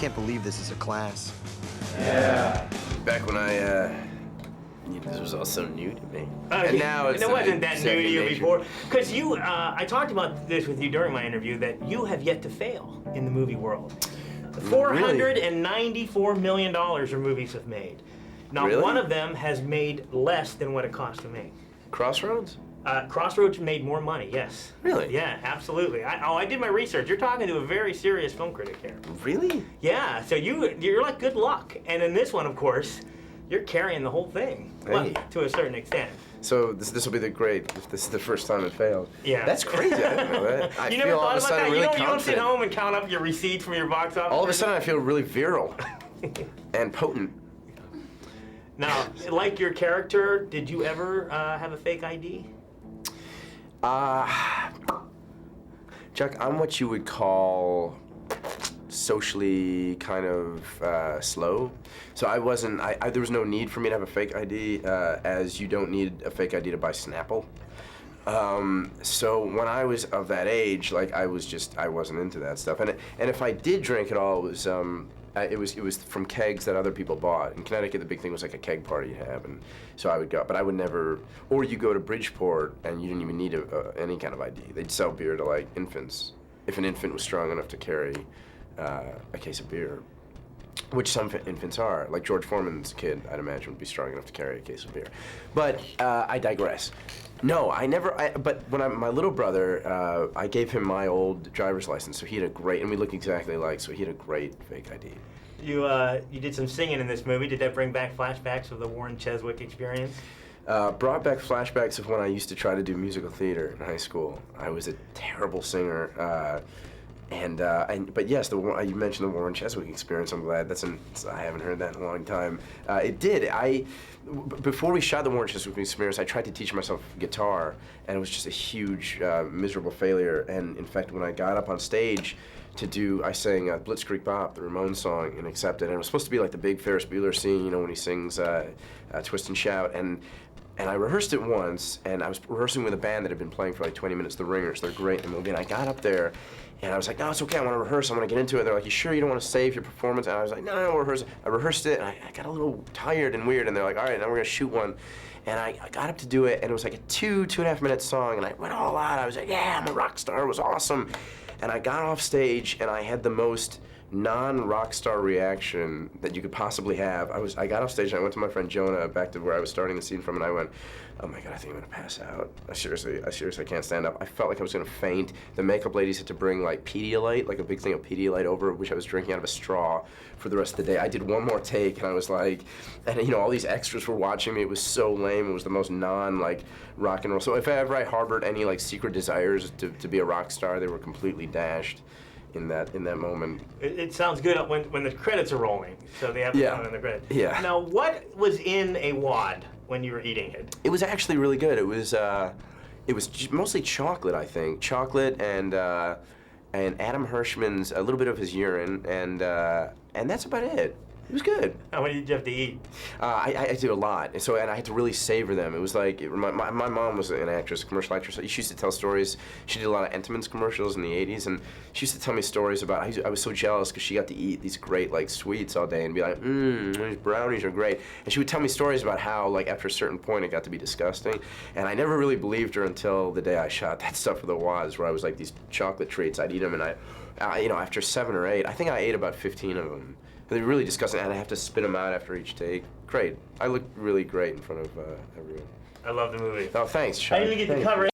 can't believe this is a class. Yeah. Back when this was all so new to me. And now it's it wasn't that new to you nature. before. Because you, I talked about this with you during my interview, that you have yet to fail in the movie world. $494 million are movies have made. Not Really? one of them has made less than what it cost to make. Crossroads? Crossroads made more money, yes. Really? Yeah, absolutely. I did my research. You're talking to a very serious film critic here. Really? Yeah, so you're like good luck. And in this one, of course, you're carrying the whole thing. Hey. Well, to a certain extent. So this will be the great, if this is the first time it failed. Yeah. That's crazy, I didn't know that. I You feel never all thought of a about sudden that? really You don't sit confident. home and count up your receipts from your box office? All of a sudden I feel really virile and potent. Now, like your character, did you ever have a fake ID? Chuck, I'm what you would call socially kind of slow. So I wasn't, there was no need for me to have a fake ID, as you don't need a fake ID to buy Snapple. So when I was of that age, like I wasn't into that stuff. And if I did drink at all, it was from kegs that other people bought. In Connecticut, the big thing was like a keg party you'd have, and so I would go. But I would never, or you go to Bridgeport and you didn't even need any kind of ID. They'd sell beer to like infants, if an infant was strong enough to carry a case of beer, which some infants are. Like George Foreman's kid, I'd imagine, would be strong enough to carry a case of beer. But I digress. No, I never, but when my little brother, I gave him my old driver's license, so he had a great, and we look exactly alike, so he had a great fake ID. You did some singing in this movie. Did that bring back flashbacks of the Warren Cheswick experience? Brought back flashbacks of when I used to try to do musical theater in high school. I was a terrible singer. But yes, you mentioned the Warren Cheswick experience. I'm glad I haven't heard that in a long time. It did. Before we shot the Warren Cheswick experience, I tried to teach myself guitar, and it was just a huge, miserable failure. And in fact, when I got up on stage I sang Blitzkrieg Bop, the Ramones song, and accepted. And it was supposed to be like the big Ferris Bueller scene, you know, when he sings Twist and Shout. And I rehearsed it once, and I was rehearsing with a band that had been playing for like 20 minutes, the Ringers. They're great in the movie. And I got up there, and I was like, no, it's okay, I want to rehearse, I want to get into it. They're like, you sure you don't want to save your performance? And I was like, no, we'll rehearse it. I rehearsed it, and I got a little tired and weird, and they're like, all right, now we're going to shoot one. And I got up to do it, and it was like a 2.5 minute song, and I went all out. I was like, yeah, I'm a rock star, it was awesome. And I got off stage, and I had the most non-rock star reaction that you could possibly have. I got off stage, and I went to my friend Jonah, back to where I was starting the scene from, and I went, oh my God, I think I'm gonna pass out. I seriously can't stand up. I felt like I was gonna faint. The makeup ladies had to bring like Pedialyte, like a big thing of Pedialyte over, which I was drinking out of a straw for the rest of the day. I did one more take, and I was like, and you know, all these extras were watching me. It was so lame. It was the most non-like rock and roll. So if ever I harbored any like secret desires to be a rock star, they were completely dashed in that moment. It sounds good when the credits are rolling, so they have to count in the credits. Yeah. Now, what was in a wad when you were eating it? It was actually really good. It was mostly chocolate, I think. Chocolate and Adam Hirschman's, a little bit of his urine, and that's about it. It was good. How many did you have to eat? I did a lot, and I had to really savor them. It was like, my mom was an actress, a commercial actress. She used to tell stories. She did a lot of Entenmann's commercials in the 80s, and she used to tell me stories about, I was so jealous because she got to eat these great like sweets all day and be like, these brownies are great. And she would tell me stories about how, like, after a certain point it got to be disgusting. And I never really believed her until the day I shot that stuff for the Woz, where I was like, these chocolate treats, I'd eat them, and you know, after 7 or 8, I think I ate about 15 of them. They're really disgusting, and I have to spit them out after each take. Great. I look really great in front of everyone. I love the movie. Oh, thanks, Chuck. I didn't even get to cover it.